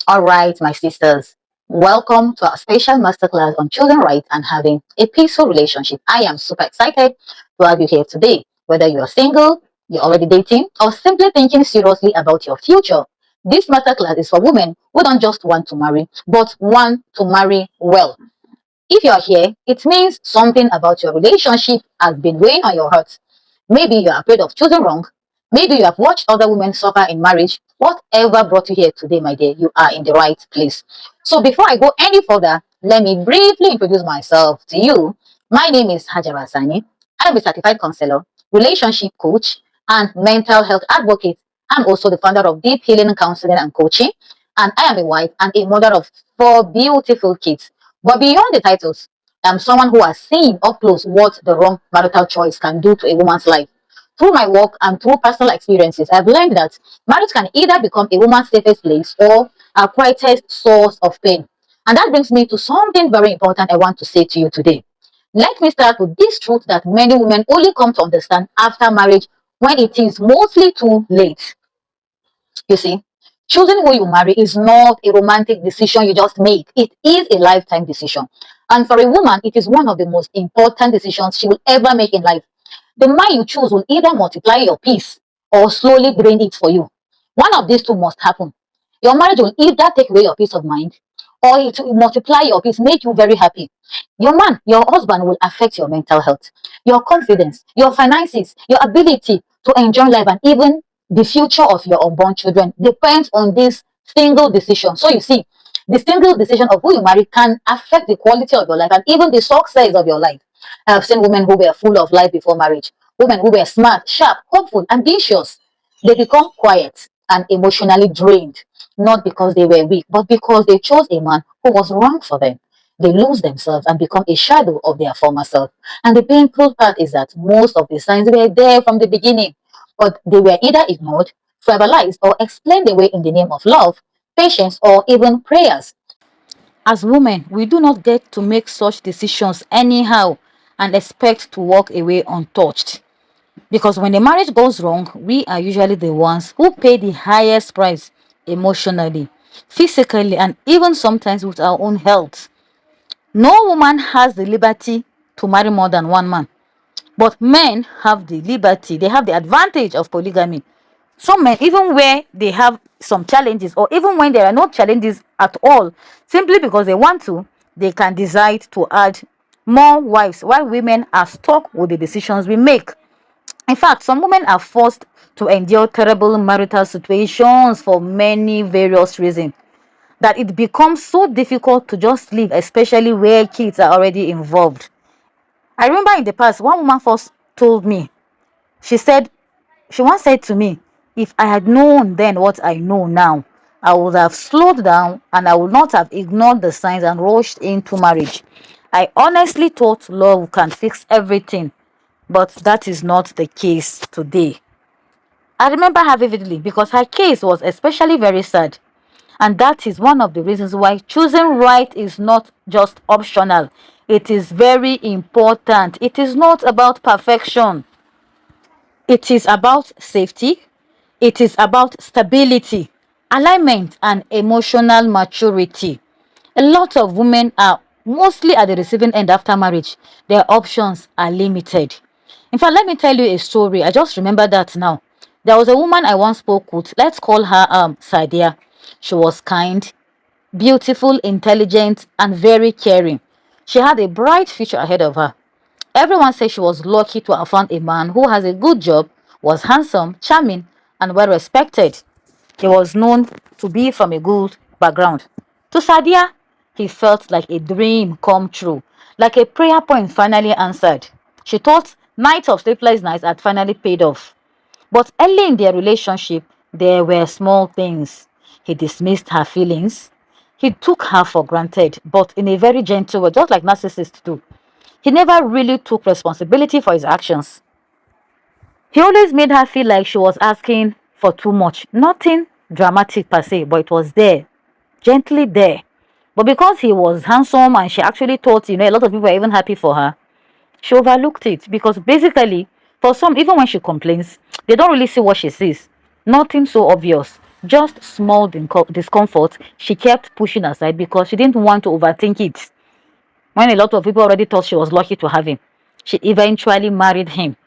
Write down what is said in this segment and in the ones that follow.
All right, my sisters, welcome to our special masterclass on children rights and having a peaceful relationship. I am super excited to have you here today. Whether you are single, you're already dating, or simply thinking seriously about your future, this masterclass is for women who don't just want to marry, but want to marry well. If you're here, it means something about your relationship has been weighing on your heart. Maybe you're afraid of choosing wrong. Maybe you have watched other women suffer in marriage. Whatever brought you here today, my dear, you are in the right place. So before I go any further, let me briefly introduce myself to you. My name is Hajara Sani. I'm a certified counselor, relationship coach, and mental health advocate. I'm also the founder of Deep Healing Counseling and Coaching, and I am a wife and a mother of four beautiful kids. But beyond the titles, I'm someone who has seen up close what the wrong marital choice can do to a woman's life. Through my work and through personal experiences, I've learned that marriage can either become a woman's safest place or a quietest source of pain. And that brings me to something very important I want to say to you today. Let me start with this truth that many women only come to understand after marriage when it is mostly too late. You see, choosing who you marry is not a romantic decision you just make. It is a lifetime decision. And for a woman, it is one of the most important decisions she will ever make in life. The man you choose will either multiply your peace or slowly drain it for you. One of these two must happen. Your marriage will either take away your peace of mind or it will multiply your peace, make you very happy. Your man, your husband will affect your mental health, your confidence, your finances, your ability to enjoy life, and even the future of your unborn children depends on this single decision. So you see, the single decision of who you marry can affect the quality of your life and even the success of your life. I have seen women who were full of life before marriage, women who were smart, sharp, hopeful, ambitious. They become quiet and emotionally drained, not because they were weak, but because they chose a man who was wrong for them. They lose themselves and become a shadow of their former self. And the painful part is that most of the signs were there from the beginning, but they were either ignored, trivialized, or explained away in the name of love, patience, or even prayers. As women, we do not get to make such decisions anyhow and expect to walk away untouched. Because when the marriage goes wrong, we are usually the ones who pay the highest price emotionally, physically, and even sometimes with our own health. No woman has the liberty to marry more than one man, but men have the liberty, they have the advantage of polygamy. Some men, even where they have some challenges, or even when there are no challenges at all, simply because they want to, they can decide to add more wives, while women are stuck with the decisions we make. In fact, some women are forced to endure terrible marital situations for many various reasons that it becomes so difficult to just live, especially where kids are already involved. I remember in the past, one woman first told me, she said, she once said to me, if I had known then what I know now, I would have slowed down and I would not have ignored the signs and rushed into marriage. I honestly thought love can fix everything, but that is not the case today. I remember her vividly because her case was especially very sad. And that is one of the reasons why choosing right is not just optional. It is very important. It is not about perfection. It is about safety. It is about stability, alignment, and emotional maturity. A lot of women are mostly at the receiving end after marriage. Their options are limited. In fact, let me tell you a story. I just remember that now. There was a woman I once spoke with. Let's call her Sadia. She was kind, beautiful, intelligent, and very caring. She had a bright future ahead of her. Everyone said she was lucky to have found a man who has a good job, was handsome, charming, and well respected. He was known to be from a good background. To Sadia, he felt like a dream come true, like a prayer point finally answered. She thought nights of sleepless nights had finally paid off. But early in their relationship, there were small things. He dismissed her feelings. He took her for granted, but in a very gentle way, just like narcissists do. He never really took responsibility for his actions. He always made her feel like she was asking for too much. Nothing dramatic per se, but it was there, gently there. But because he was handsome and she actually thought, a lot of people were even happy for her, she overlooked it because basically, for some, even when she complains, they don't really see what she sees. Nothing so obvious. Just small discomfort, she kept pushing aside because she didn't want to overthink it. When a lot of people already thought she was lucky to have him, she eventually married him.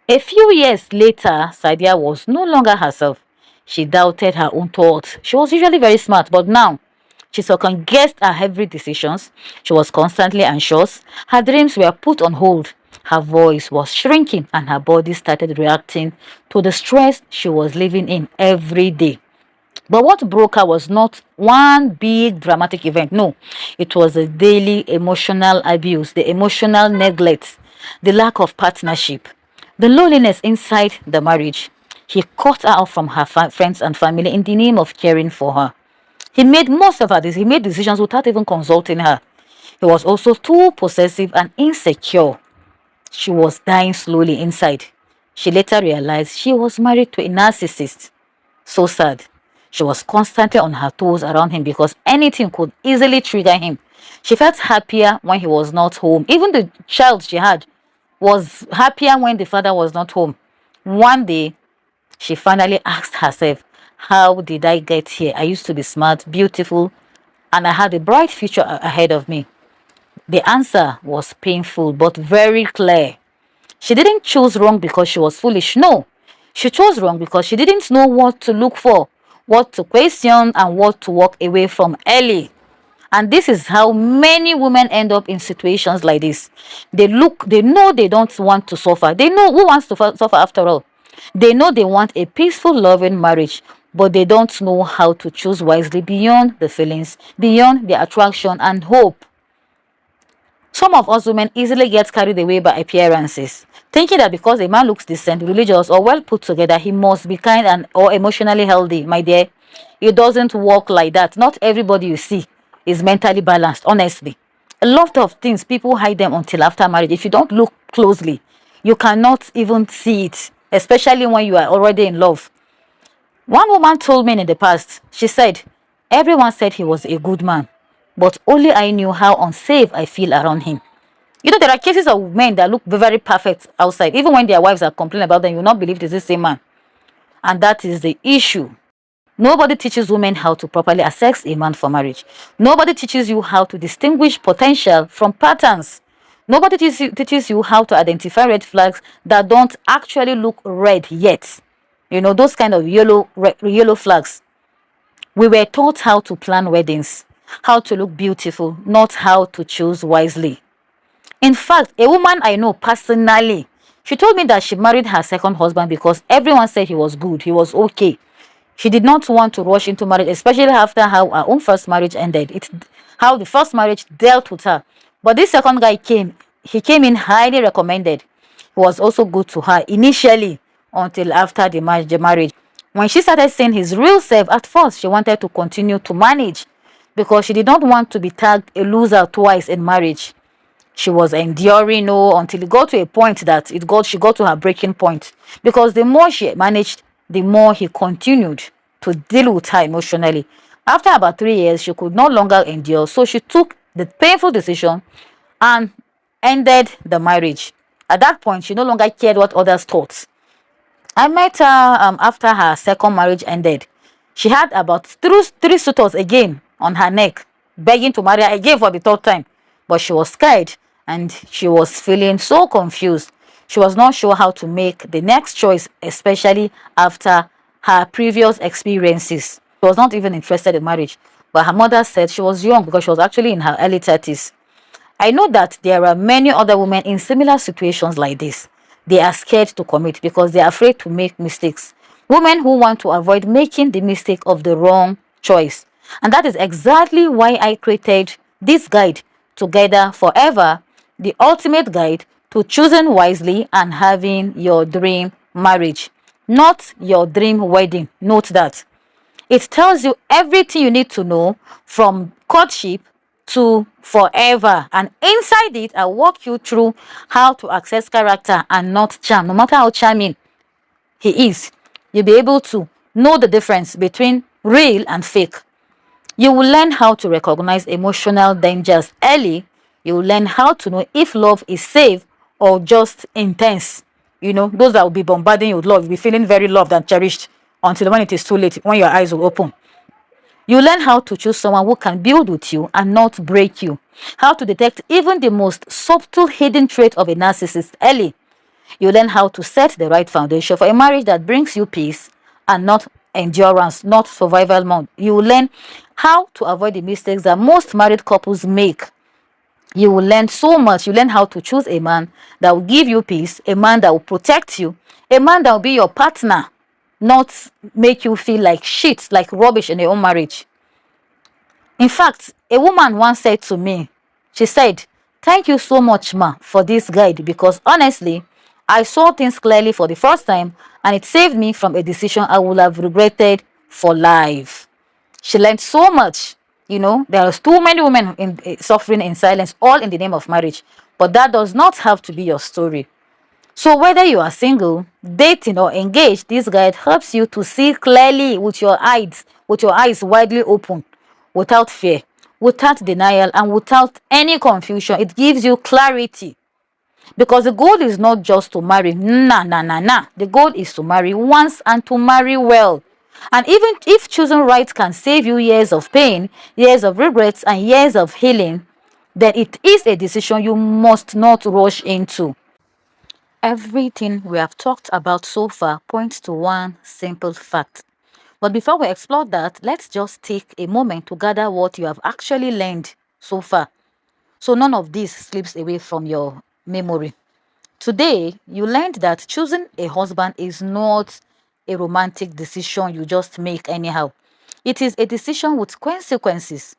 A few years later, Sadia was no longer herself. She doubted her own thoughts. She was usually very smart, but now she second-guessed her every decisions. She was constantly anxious. Her dreams were put on hold. Her voice was shrinking and her body started reacting to the stress she was living in every day. But what broke her was not one big dramatic event. No, it was the daily emotional abuse, the emotional neglect, the lack of partnership, the loneliness inside the marriage. He cut her off from her friends and family in the name of caring for her. He made most of her he made decisions without even consulting her. He was also too possessive and insecure. She was dying slowly inside. She later realized she was married to a narcissist. So sad. She was constantly on her toes around him because anything could easily trigger him. She felt happier when he was not home. Even the child she had was happier when the father was not home. One day, she finally asked herself, how did I get here? I used to be smart, beautiful, and I had a bright future ahead of me. The answer was painful but very clear. She didn't choose wrong because she was foolish. No, she chose wrong because she didn't know what to look for, what to question, and what to walk away from early. And this is how many women end up in situations like this. They know they don't want to suffer. They know who wants to suffer after all. They know they want a peaceful, loving marriage, but they don't know how to choose wisely beyond the feelings, beyond the attraction and hope. Some of us women easily get carried away by appearances, thinking that because a man looks decent, religious, or well put together, he must be kind and or emotionally healthy. My dear, it doesn't work like that. Not everybody you see is mentally balanced, honestly. A lot of things, people hide them until after marriage. If you don't look closely, you cannot even see it, especially when you are already in love. One woman told me in the past, she said, everyone said he was a good man, but only I knew how unsafe I feel around him. You know, there are cases of men that look very perfect outside. Even when their wives are complaining about them, you will not believe this is the same man. And that is the issue. Nobody teaches women how to properly assess a man for marriage. Nobody teaches you how to distinguish potential from patterns. Nobody teaches you how to identify red flags that don't actually look red yet. You know, those kind of yellow flags. We were taught how to plan weddings, how to look beautiful, not how to choose wisely. In fact, a woman I know personally, she told me that she married her second husband because everyone said he was good, he was okay. She did not want to rush into marriage, especially after how her own first marriage ended. It's how the first marriage dealt with her. But this second guy came. He came in highly recommended. He was also good to her initially until after the marriage. When she started seeing his real self, at first she wanted to continue to manage because she did not want to be tagged a loser twice in marriage. She was enduring until it got to a point that she got to her breaking point, because the more she managed, the more he continued to deal with her emotionally. After about 3 years, she could no longer endure, so she took the painful decision and ended the marriage. At that point, she no longer cared what others thought. I met her after her second marriage ended. She had about three suitors again on her neck, begging to marry her again for the third time. But she was scared and she was feeling so confused. She was not sure how to make the next choice, especially after her previous experiences. She was not even interested in marriage. But her mother said she was young because she was actually in her early 30s. I know that there are many other women in similar situations like this. They are scared to commit because they are afraid to make mistakes. Women who want to avoid making the mistake of the wrong choice. And that is exactly why I created this guide, Together Forever, the ultimate guide to choosing wisely and having your dream marriage, not your dream wedding. Note that. It tells you everything you need to know from courtship to forever. And inside it, I'll walk you through how to access character and not charm. No matter how charming he is, you'll be able to know the difference between real and fake. You will learn how to recognize emotional dangers early. You will learn how to know if love is safe or just intense. You know, those that will be bombarding you with love, you'll be feeling very loved and cherished until when it is too late, when your eyes will open. You learn how to choose someone who can build with you and not break you. How to detect even the most subtle hidden trait of a narcissist early. You learn how to set the right foundation for a marriage that brings you peace and not endurance, not survival mode. You will learn how to avoid the mistakes that most married couples make. You will learn so much. You learn how to choose a man that will give you peace, a man that will protect you, a man that will be your partner, not make you feel like shit, like rubbish in your own marriage. In fact, a woman once said to me, she said, "Thank you so much, ma, for this guide, because honestly, I saw things clearly for the first time and it saved me from a decision I would have regretted for life." She learned so much. There are too many women suffering in silence, all in the name of marriage. But that does not have to be your story. So whether you are single, dating, or engaged, this guide helps you to see clearly with your eyes widely open, without fear, without denial, and without any confusion. It gives you clarity. Because the goal is not just to marry. Nah. The goal is to marry once and to marry well. And even if choosing right can save you years of pain, years of regrets, and years of healing, then it is a decision you must not rush into. Everything we have talked about so far points to one simple fact. But before we explore that, let's just take a moment to gather what you have actually learned so far, so none of this slips away from your memory. Today, you learned that choosing a husband is not a romantic decision you just make anyhow. It is a decision with consequences.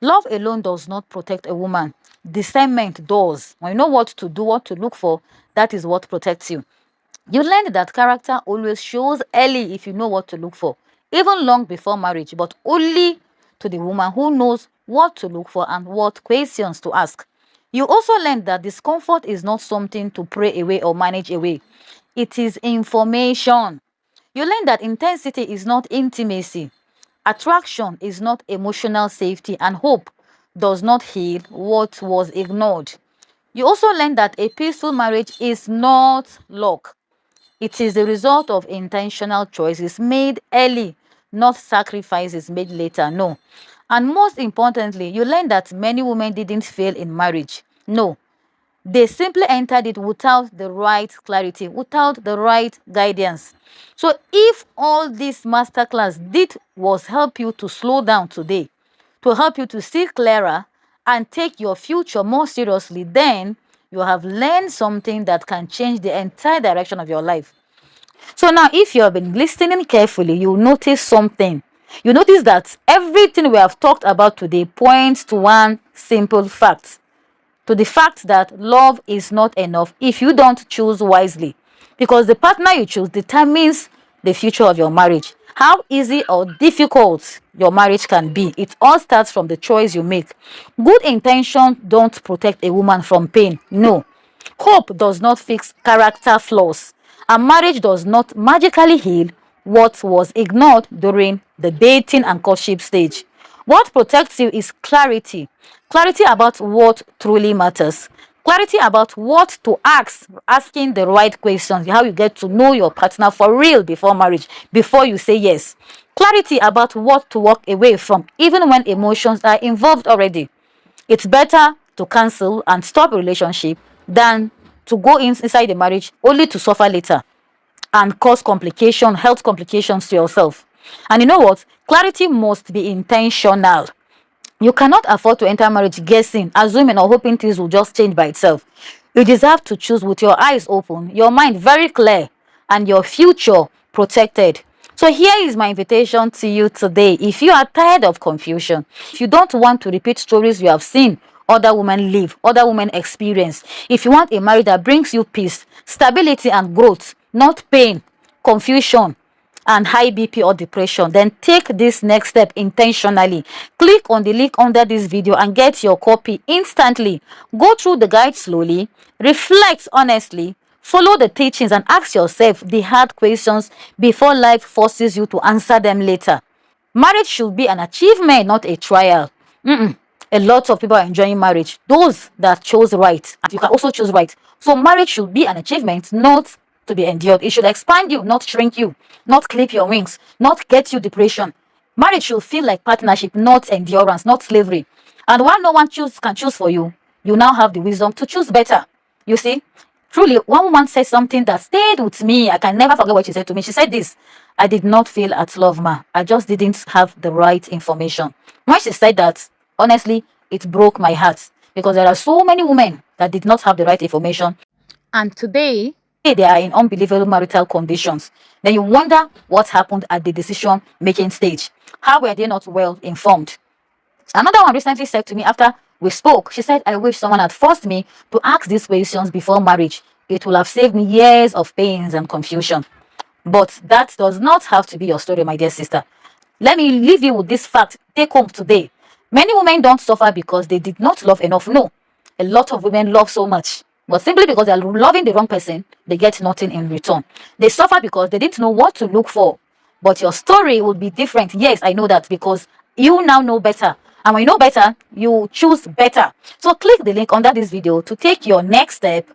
Love alone does not protect a woman. Discernment does. When you know what to do, what to look for, that is what protects you. You learned that character always shows early if you know what to look for, even long before marriage, but only to the woman who knows what to look for and what questions to ask. You also learned that discomfort is not something to pray away or manage away. It is information. You learned that intensity is not intimacy. Attraction is not emotional safety, and hope does not heal what was ignored. You also learned that a peaceful marriage is not luck. It is the result of intentional choices made early, not sacrifices made later. No. And most importantly, you learned that many women didn't fail in marriage. No. They simply entered it without the right clarity, without the right guidance. So if all this masterclass did was help you to slow down today, to help you to see clearer and take your future more seriously, then you have learned something that can change the entire direction of your life. So now, if you have been listening carefully, you will notice something. You notice that everything we have talked about today points to one simple fact. To the fact that love is not enough if you don't choose wisely. Because the partner you choose determines the future of your marriage. How easy or difficult your marriage can be. It all starts from the choice you make. Good intentions don't protect a woman from pain. No. Hope does not fix character flaws. And marriage does not magically heal what was ignored during the dating and courtship stage. What protects you is clarity. Clarity about what truly matters. Clarity about what to ask, asking the right questions, how you get to know your partner for real before marriage, before you say yes. Clarity about what to walk away from, even when emotions are involved already. It's better to cancel and stop a relationship than to go inside the marriage only to suffer later and cause health complications to yourself. And you know what? Clarity must be intentional. You cannot afford to enter marriage guessing, assuming, or hoping things will just change by itself. You deserve to choose with your eyes open, your mind very clear, and your future protected. So here is my invitation to you today. If you are tired of confusion, if you don't want to repeat stories you have seen other women live, other women experience, if you want a marriage that brings you peace, stability, and growth, not pain, confusion, and high BP or depression, then take this next step intentionally. Click on the link under this video and get your copy instantly. Go through the guide slowly, reflect honestly, follow the teachings, and ask yourself the hard questions before life forces you to answer them later. Marriage should be an achievement, not a trial. A lot of people are enjoying marriage, those that chose right, and you can also choose right. So marriage should be an achievement, not to be endured. It should expand you, not shrink you, not clip your wings, not get you depression. Marriage should feel like partnership, not endurance, not slavery. And while no one can choose for you, you now have the wisdom to choose better. You see, truly, one woman said something that stayed with me. I can never forget what she said to me. She said this: I did not feel at love, ma. I just didn't have the right information. When she said that, honestly, it broke my heart, because there are so many women that did not have the right information, and today they are in unbelievable marital conditions. Then you wonder what happened at the decision making stage. How were they not well informed? Another one recently said to me after we spoke, she said, I wish someone had forced me to ask these questions before marriage. It would have saved me years of pains and confusion. But that does not have to be your story, my dear sister. Let me leave you with this fact. Take home today. Many women don't suffer because they did not love enough. No. A lot of women love so much, but simply because they are loving the wrong person, they get nothing in return. They suffer because they didn't know what to look for. But your story will be different. Yes, I know that, because you now know better. And when you know better, you choose better. So click the link under this video to take your next step.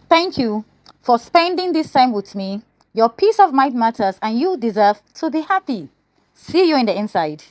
Thank you for spending this time with me. Your peace of mind matters, and you deserve to be happy. See you in the inside.